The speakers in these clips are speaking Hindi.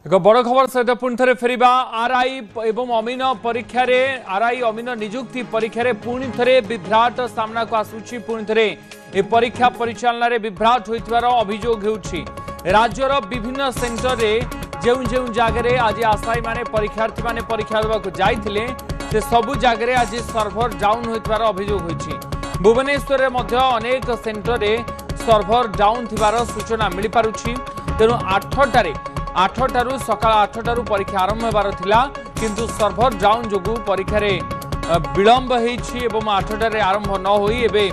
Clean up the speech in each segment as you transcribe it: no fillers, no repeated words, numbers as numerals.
एक बड़ खबर सहित पुणी थे फेरिबा आरआई एवं अमीन परीक्षा रे आरआई अमीन निजुक्ति परीक्षा रे पुणी थे विभ्राट सामना को आसुची पुणी थे ए परीक्षा परिचालन रे विभ्राट होइतवार अभियोग हेउछि। राज्यर विभिन्न सेंटर रे जेउ जेउ जगह आज आशायी माने परीक्षार्थी माने परीक्षा देबाक जाइथिले से सबु जगह आज सर्भर डाउन होइतवार अभियोग होइछि। भुवनेश्वर रे मध्य अनेक सेंटर रे सर्भर डाउन थिबार सूचना मिली पारुछि। तेणु 8टारू सकाळ 8टारू परीक्षा आरंभ होबार थिला किंतु सर्भर डाउन जोगु परीक्षा रे विलंब हेछि एवं 8टारे आरंभ न होई एबे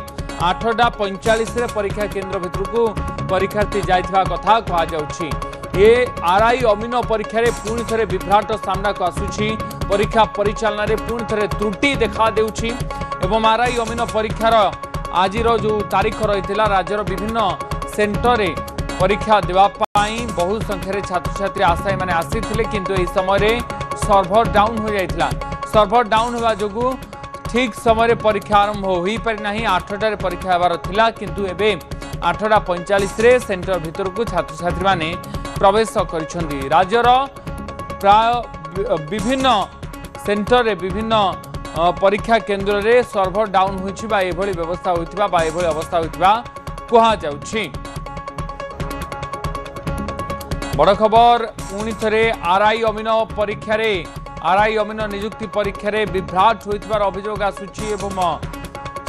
8:45 रे परीक्षा केंद्र भितरकू परीक्षार्थी जाइथिबा कथा कहा जाउछि। ये आरआई अमीन परीक्षा रे पुणी थरे विभ्राट सामना को आसुछि। परीक्षा परिचालन रे पुणी थरे त्रुटि देखा देउछि एवं आरआई अमीन परीक्षार आजिर जो तारीख रहिथिला राज्यर विभिन्न सेंटर रे परीक्षा देवाई बहु संख्यार छात्र छात्री आशायी मैंने आसी किंतु यह समय सर्भर डाउन हो जाता। सर्भर डाउन होगा जो ठीक समय परीक्षा आरंभ हो पारि ना 8टारे परीक्षा होबार थिला किंतु एबे 8:45 रे सेंटर भीतर को छात्र छात्री माने प्रवेश करिसेंती। राज्यर प्राय विभिन्न सेंटर रे विभिन्न परीक्षा केंद्र रे सर्भर डाउन होइछि बा एभली व्यवस्था होइतिबा बा एभली अवस्था होइतिबा कहा जाउछि। बड़ खबर पुणी थे आरआई अमीन परीक्षा रे आरआई अमीन निजुक्ति परीक्षा रे विभ्राट होइतबार अभियोग आसुछि एवं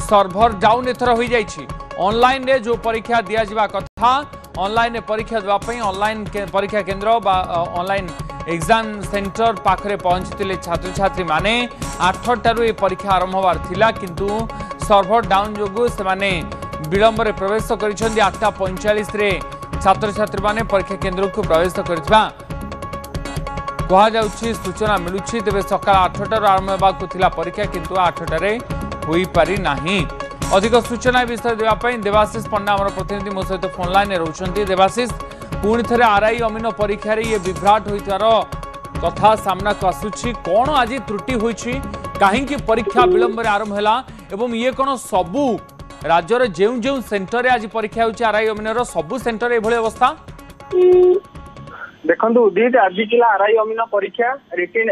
सर्भर डाउन एथर हो जाइछि। ऑनलाइन रे जो परीक्षा दिया जिबा कथा ऑनलाइन परीक्षा देबा पई ऑनलाइन परीक्षा केंद्र बा ऑनलाइन एग्जाम सेंटर पाखरे पहुंचतिले छात्र छात्री माने 8टारू ए परीक्षा आरंभ होबार थिला किंतु सर्भर डाउन जोगु से माने विलंब रे प्रवेश करिसेंती। 8:45 रे छात्र छात्री माने परीक्षा केंद्र को प्रवेश करथिबा कहा जाउछि सूचना मिलुछि। तेबे सकाळ 8टारू आरंभ हेबाकु थिला परीक्षा किंतु 8टारे होई पारि नाही। अधिक सूचना विषय देबा पई देवाशीष पंडा हमर प्रतिनिधि मो सहित फोन लाइन रे रहउछन्ती। देवाशीष पुणी थे आरआई अमीन परीक्षा रे ये विभ्राट होइतार कथा सामना को आसुछि कोन आज त्रुटि होइछि काहे कि परीक्षा विलंब रे आरंभ हैला एवं ये कोन सबु राज्यर जेउ जेउ सेंटर आज परीक्षा होछि आरआई अमीन सबु सेंटर एभली अवस्था देखंतु उदित आज पिला आरआई अमीन परीक्षा रिटन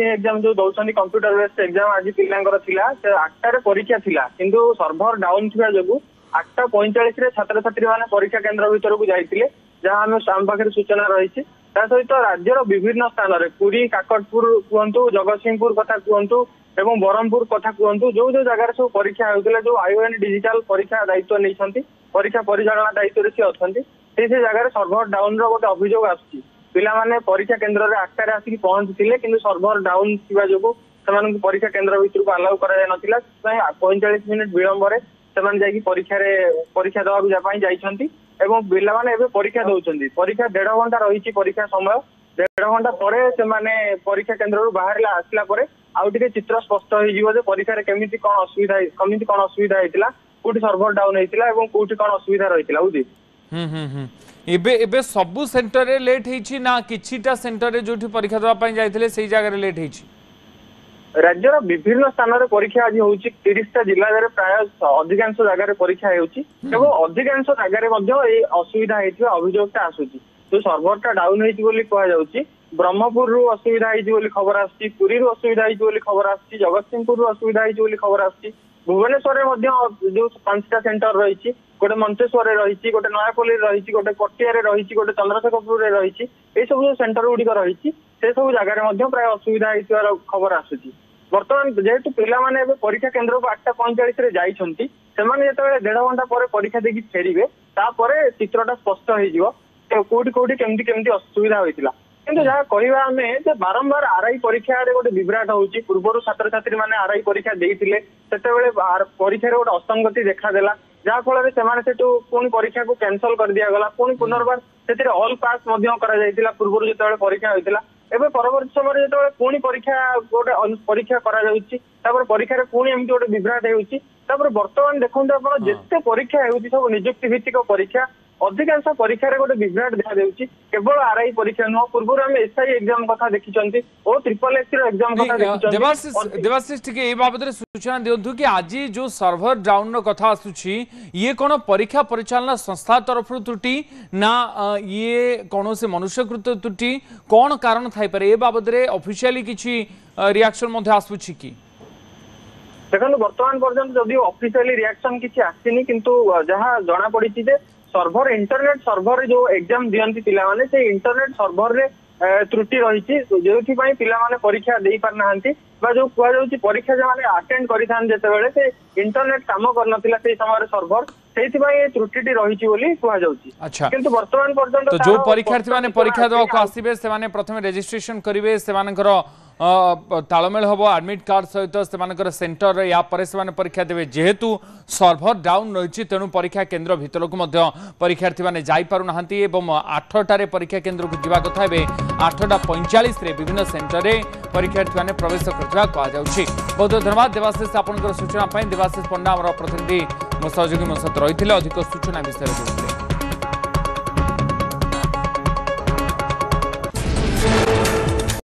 एग्जाम जो दौछन्ती कंप्यूटर बेस्ड एग्जाम आज पिलांकर थिला से 8टारे परीक्षा थिला किंतु सर्भर डाउन थिबा जोगु 8:45 रे छात्र छात्री माने परीक्षा केंद्र भीतर को जाइतिले जहां हम साम पाखरे सूचना रहिछि। ता सहित राज्यर विभिन्न स्थान रे पुरी काकटपुर कहंतु जगतसिंहपुर कथा कहंतु एवं बरहमपुर कथा कहंतु जो जो जगह सब परीक्षा होउतले जो आईओएन डिजिटल परीक्षा दायित्व नैछन्ती परीक्षा परिचालन दायित्व रे अछन्ती से जगह सर्भर डाउन रो गोटे अभियोग आछि। पिला माने परीक्षा केंद्र रे 8टारे आसी पहुंचतिले किंतु सर्भर डाउन थिबा जोगु समान परीक्षा केंद्र भीतर को अलाउ करा नथिला 45 मिनिट विलंब रे समान जाई परीक्षा दवा जापाई जाइछन्ती एवं पिला माने एबे परीक्षा दउछन्ती। परीक्षा 1.5 घंटा रहिछि परीक्षा समय 1.5 घंटा परे से माने परीक्षा केंद्र रो बाहरला आसला परे आउ टिके चित्र स्पष्ट होई जीवो जे परीक्षा रे केमिति कोन असुविधा हेतिला कोठी सर्भर डाउन हेतिला एवं कोठी कोन असुविधा रहितिला उदी एबे सबु सेंटर रे लेट हेछि ना किछिटा सेंटर रे जोठी परीक्षा देबा पई जाइथिले सेही जगह रे लेट हेछि। राज्यर विभिन्न स्थान रे परीक्षा आज होउछि 30टा जिल्ला रे प्राय अधिकांश जगह रे परीक्षा हेउछि एवं अधिकांश जगह रे मध्ये ए असुविधा हेतिबा अभियोगटा आसुछि। तो सर्भरटा डाउन हेछि बोली कहा जाउछि। ब्रह्मपुर रु असुविधा हेछि बोली खबर आछि, पुरी रु असुविधा हेछि बोली खबर आछि, जगतसिंहपुर रु असुविधा हेछि बोली खबर आछि। भुवनेश्वर रे मध्ये जो 5टा सेंटर रहिछि गोटे मंचेश्वर रे रहिछि गोटे नयापल्ली रे रहिछि गोटे पटिया रे रहिछि गोटे चंद्रशेखरपुर रे रहिछि ए सब जो सेंटर गुडी रहिछि से सब जगह रे मध्ये प्राय असुविधा हेतिबार खबर आसुछि। वर्तमान जेहेतु पिला माने एबे परीक्षा केंद्र को 8:45 रे जाइछन्ती सेमाने जेतेबेले 1.5 घंटा परे परीक्षा देकी फेरिबे तापरे चित्रटा स्पष्ट होई जिवो कोठी कोठी केमती असुविधा होइतिला। किंतु जहाँ कहवा आम जे बारंबार आरआई परीक्षा रे गोटे विभ्राट होउछि। पूर्वरु छात्र छात्री माने आरआई परीक्षा देइतिले सेतेबेले परीक्षा रे गोटे असंगति देखा देला जहाँ फल से पुणी परीक्षा को कैंसल कर दिया गला पुणी पुनर्बार से ऑल पास करा जाइतिला। पूर्वरु जेतेबेले परीक्षा होइतिला एबे परवर्ती समय जेतेबेले पुणी परीक्षा गोटे परीक्षा करा जाउछि तापर परीक्षा रे पुणी एमति गोटे विभ्राट हेउछि। तापर वर्तमान देखंतु आपण जेते परीक्षा हेउछि सब नियुक्ति भित्तिक परीक्षा अधिकांश परीक्षा गोटे विभ्राट देखा केवल आरआई परीक्षा नुह पूर्व आम एसआई एग्जाम कथा देखी और ट्रिपल एस एग्जाम कथा देखी। देवाशीष टिके ए बाबद सूचना दिंतु कि आज जो सर्भर डाउन कथा आसुची ये कौन परीक्षा परिचालना संस्था तरफ त्रुटि ना ये कौन से मनुष्यकृत त्रुटि कौन कारण थाई पारे ए बाबद रे ऑफिशियली किछि रिएक्शन मध्ये आसुची कि देखो वर्तमान पर्यंत जदि ऑफिशियली रिएक्शन किछि आसीनी किंतु जहां जना पड़ी जे सर्भर इंटरनेट सर्भर जो एग्जाम दियंती पिला माने से इंटरनेट सर्भर रे त्रुटि रही जो पिलाने परीक्षा दे पारना जो कहुच्छी परीक्षा जो मैंने आटेंड करते से इंटरनेट काम कर समय सर्भर से त्रुटि रही अच्छा किंतु वर्तमान पर्यंत तो जो परीक्षार्थी माने परीक्षा देवाक आसीबे से माने प्रथमे रजिस्ट्रेशन करिवे से मानकर तालमेल हम एडमिट कार्ड सहित से सेंटर या पर से परीक्षा देवे जेहेतु सर्भर डाउन रही तेणु परीक्षा केन्द्र भीतर को परीक्षार्थी मैंने जापार ना 8टार परीक्षा केन्द्र को जावा कथा 8:45 विभिन्न सेंटर में परीक्षार्थी मैंने प्रवेश करता कहुच्छी। बहुत धन्यवाद देवाशीष आपंकर सूचना। देवाशीष पंडा आम प्रतिनिधि मो सहयोगी मो सहित रही अधिक सूचना विषय।